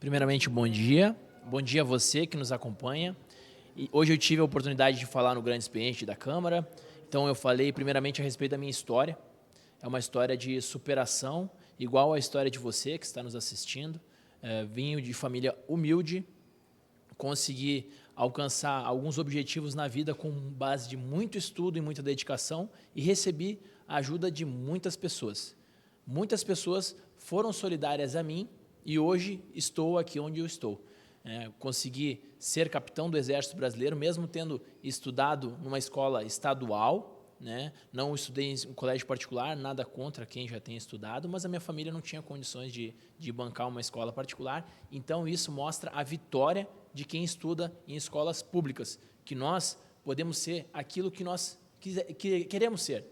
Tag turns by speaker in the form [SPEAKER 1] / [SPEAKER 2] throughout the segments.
[SPEAKER 1] Primeiramente, bom dia. Bom dia a você que nos acompanha. E hoje eu tive a oportunidade de falar no grande expediente da Câmara. Então eu falei primeiramente a respeito da minha história. É uma história de superação, igual à história de você que está nos assistindo. Vim de família humilde, consegui alcançar alguns objetivos na vida com base de muito estudo e muita dedicação e recebi a ajuda de muitas pessoas. Muitas pessoas foram solidárias a mim e hoje estou aqui onde eu estou. Consegui ser capitão do Exército Brasileiro, mesmo tendo estudado numa escola estadual, né? Não estudei em colégio particular, nada contra quem já tem estudado, mas a minha família não tinha condições de bancar uma escola particular, então isso mostra a vitória de quem estuda em escolas públicas, que nós podemos ser aquilo que nós queremos ser.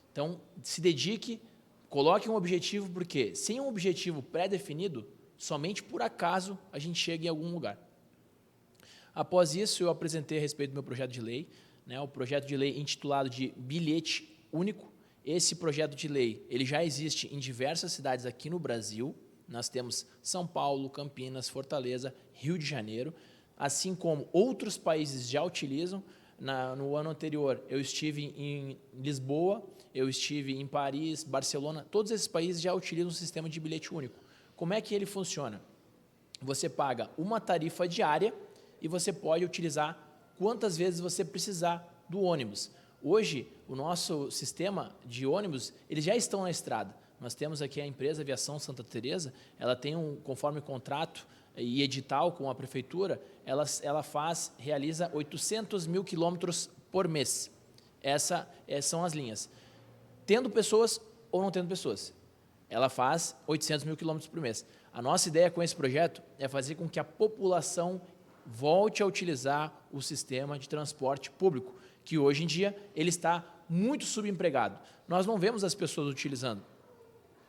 [SPEAKER 1] Então, se dedique, coloque um objetivo, porque sem um objetivo pré-definido, somente por acaso a gente chega em algum lugar. Após isso, eu apresentei a respeito do meu projeto de lei, o projeto de lei intitulado de Bilhete Único. Esse projeto de lei ele já existe em diversas cidades aqui no Brasil. Nós temos São Paulo, Campinas, Fortaleza, Rio de Janeiro, assim como outros países já utilizam. No ano anterior, eu estive em Lisboa, eu estive em Paris, Barcelona, todos esses países já utilizam o sistema de bilhete único. Como é que ele funciona? Você paga uma tarifa diária e você pode utilizar quantas vezes você precisar do ônibus. Hoje, o nosso sistema de ônibus, eles já estão na estrada. Nós temos aqui a empresa Aviação Santa Teresa, ela tem conforme contrato e edital com a prefeitura, ela realiza 800 mil quilômetros por mês. Essas são as linhas. Tendo pessoas ou não tendo pessoas. Ela faz 800 mil quilômetros por mês. A nossa ideia com esse projeto é fazer com que a população volte a utilizar o sistema de transporte público, que hoje em dia ele está muito subempregado. Nós não vemos as pessoas utilizando.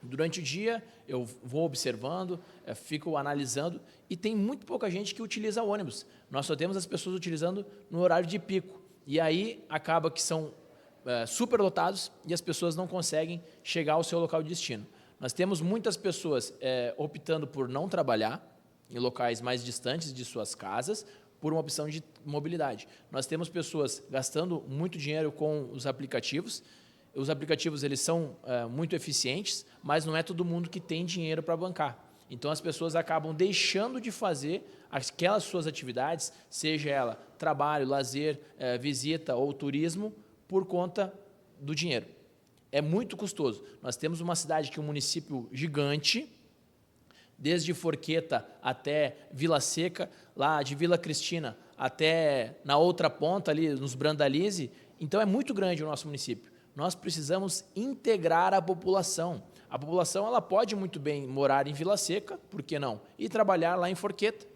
[SPEAKER 1] Durante o dia eu vou observando, fico analisando e tem muito pouca gente que utiliza ônibus. Nós só temos as pessoas utilizando no horário de pico. E aí acaba que são superlotados e as pessoas não conseguem chegar ao seu local de destino. Nós temos muitas pessoas optando por não trabalhar em locais mais distantes de suas casas, por uma opção de mobilidade. Nós temos pessoas gastando muito dinheiro com os aplicativos. Os aplicativos eles são muito eficientes, mas não é todo mundo que tem dinheiro para bancar. Então, as pessoas acabam deixando de fazer aquelas suas atividades, seja ela trabalho, lazer, visita ou turismo, por conta do dinheiro. É muito custoso. Nós temos uma cidade que é um município gigante, desde Forqueta até Vila Seca, lá de Vila Cristina até na outra ponta, ali nos Brandalize. Então, é muito grande o nosso município. Nós precisamos integrar a população. A população ela pode muito bem morar em Vila Seca, por que não? E trabalhar lá em Forqueta.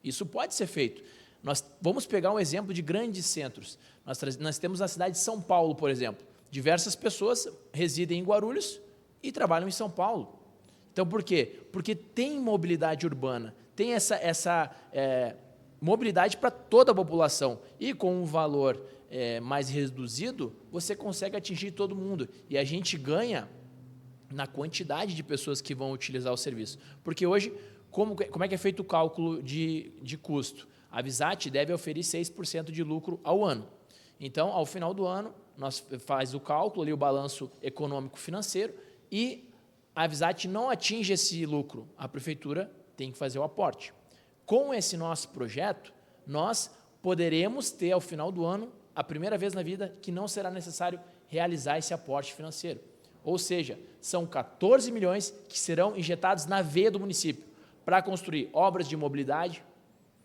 [SPEAKER 1] Isso pode ser feito. Nós vamos pegar um exemplo de grandes centros. Nós temos na cidade de São Paulo, por exemplo. Diversas pessoas residem em Guarulhos e trabalham em São Paulo. Então, por quê? Porque tem mobilidade urbana, tem essa mobilidade para toda a população. E com um valor mais reduzido, você consegue atingir todo mundo. E a gente ganha na quantidade de pessoas que vão utilizar o serviço. Porque hoje, como é que é feito o cálculo de custo? A Visat deve oferir 6% de lucro ao ano. Então, ao final do ano, nós faz o cálculo, ali, o balanço econômico-financeiro, e a Visat não atinge esse lucro, a prefeitura tem que fazer o aporte. Com esse nosso projeto, nós poderemos ter, ao final do ano, a primeira vez na vida que não será necessário realizar esse aporte financeiro. Ou seja, são 14 milhões que serão injetados na veia do município para construir obras de mobilidade,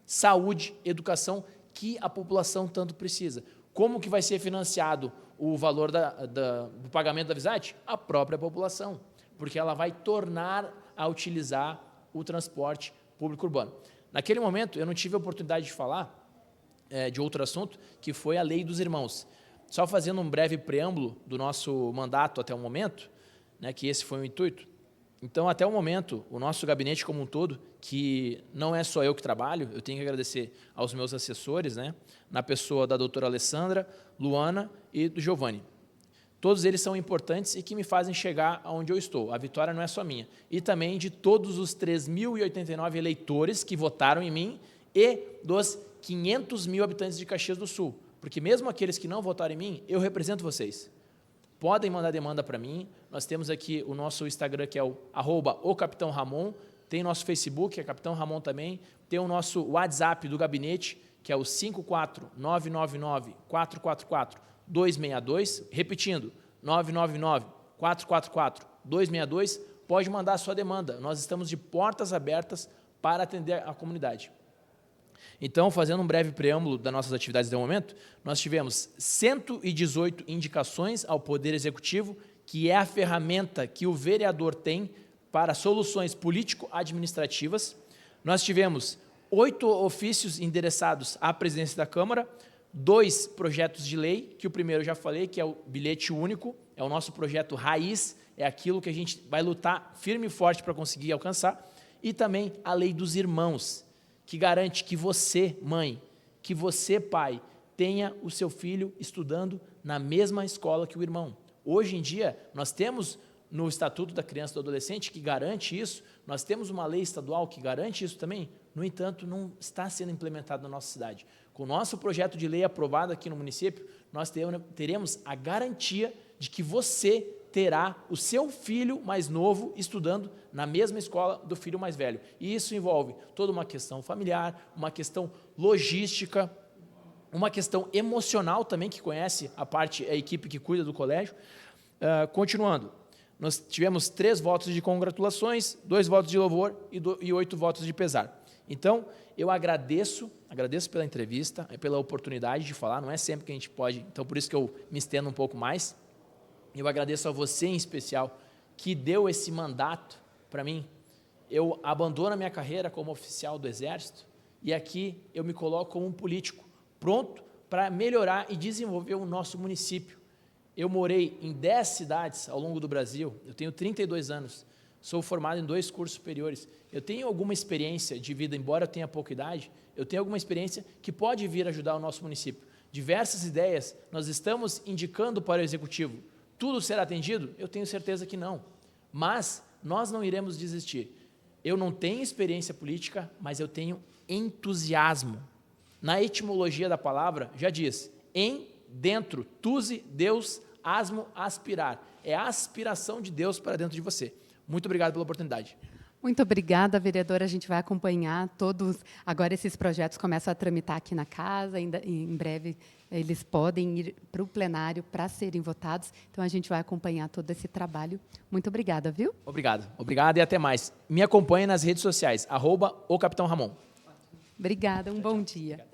[SPEAKER 1] saúde, educação, que a população tanto precisa. Como que vai ser financiado o valor do pagamento da Visat? A própria população, porque ela vai tornar a utilizar o transporte público urbano. Naquele momento, eu não tive a oportunidade de falar de outro assunto, que foi a Lei dos Irmãos. Só fazendo um breve preâmbulo do nosso mandato até o momento, que esse foi o intuito. Então, até o momento, o nosso gabinete como um todo, que não é só eu que trabalho, eu tenho que agradecer aos meus assessores, na pessoa da doutora Alessandra, Luana e do Giovanni. Todos eles são importantes e que me fazem chegar aonde eu estou. A vitória não é só minha. E também de todos os 3.089 eleitores que votaram em mim e dos 500 mil habitantes de Caxias do Sul. Porque mesmo aqueles que não votaram em mim, eu represento vocês. Podem mandar demanda para mim. Nós temos aqui o nosso Instagram, que é o Capitão Ramon. Tem nosso Facebook, que é Capitão Ramon também. Tem o nosso WhatsApp do gabinete, que é o 54999-444-262. Repetindo, 999-444-262. Pode mandar a sua demanda. Nós estamos de portas abertas para atender a comunidade. Então, fazendo um breve preâmbulo das nossas atividades até o momento, nós tivemos 118 indicações ao Poder Executivo, que é a ferramenta que o vereador tem para soluções político-administrativas. Nós tivemos 8 ofícios endereçados à presidência da Câmara, 2 projetos de lei, que o primeiro eu já falei, que é o bilhete único, é o nosso projeto raiz, é aquilo que a gente vai lutar firme e forte para conseguir alcançar, e também a lei dos irmãos, que garante que você, mãe, que você, pai, tenha o seu filho estudando na mesma escola que o irmão. Hoje em dia, nós temos no Estatuto da Criança e do Adolescente que garante isso, nós temos uma lei estadual que garante isso também, no entanto, não está sendo implementado na nossa cidade. Com o nosso projeto de lei aprovado aqui no município, nós teremos a garantia de que você terá o seu filho mais novo estudando na mesma escola do filho mais velho. E isso envolve toda uma questão familiar, uma questão logística, uma questão emocional também, que conhece a equipe que cuida do colégio. Continuando, nós tivemos 3 votos de congratulações, 2 votos de louvor e 8 votos de pesar. Então, eu agradeço pela entrevista, pela oportunidade de falar, não é sempre que a gente pode, então por isso que eu me estendo um pouco mais. Eu agradeço a você em especial, que deu esse mandato para mim. Eu abandono a minha carreira como oficial do Exército e aqui eu me coloco como um político, pronto para melhorar e desenvolver o nosso município. Eu morei em 10 cidades ao longo do Brasil, eu tenho 32 anos, sou formado em 2 cursos superiores. Eu tenho alguma experiência de vida, embora eu tenha pouca idade, eu tenho alguma experiência que pode vir ajudar o nosso município. Diversas ideias nós estamos indicando para o Executivo. Tudo será atendido? Eu tenho certeza que não. Mas nós não iremos desistir. Eu não tenho experiência política, mas eu tenho entusiasmo. Na etimologia da palavra, já diz, em, dentro, tuse, Deus, asmo, aspirar. É a aspiração de Deus para dentro de você. Muito obrigado pela oportunidade.
[SPEAKER 2] Muito obrigada, vereadora. A gente vai acompanhar todos. Agora esses projetos começam a tramitar aqui na casa, ainda em breve eles podem ir para o plenário para serem votados. Então a gente vai acompanhar todo esse trabalho. Muito obrigada, viu?
[SPEAKER 1] Obrigado e até mais. Me acompanhe nas redes sociais, @o Capitão Ramon.
[SPEAKER 2] Obrigada, um bom dia.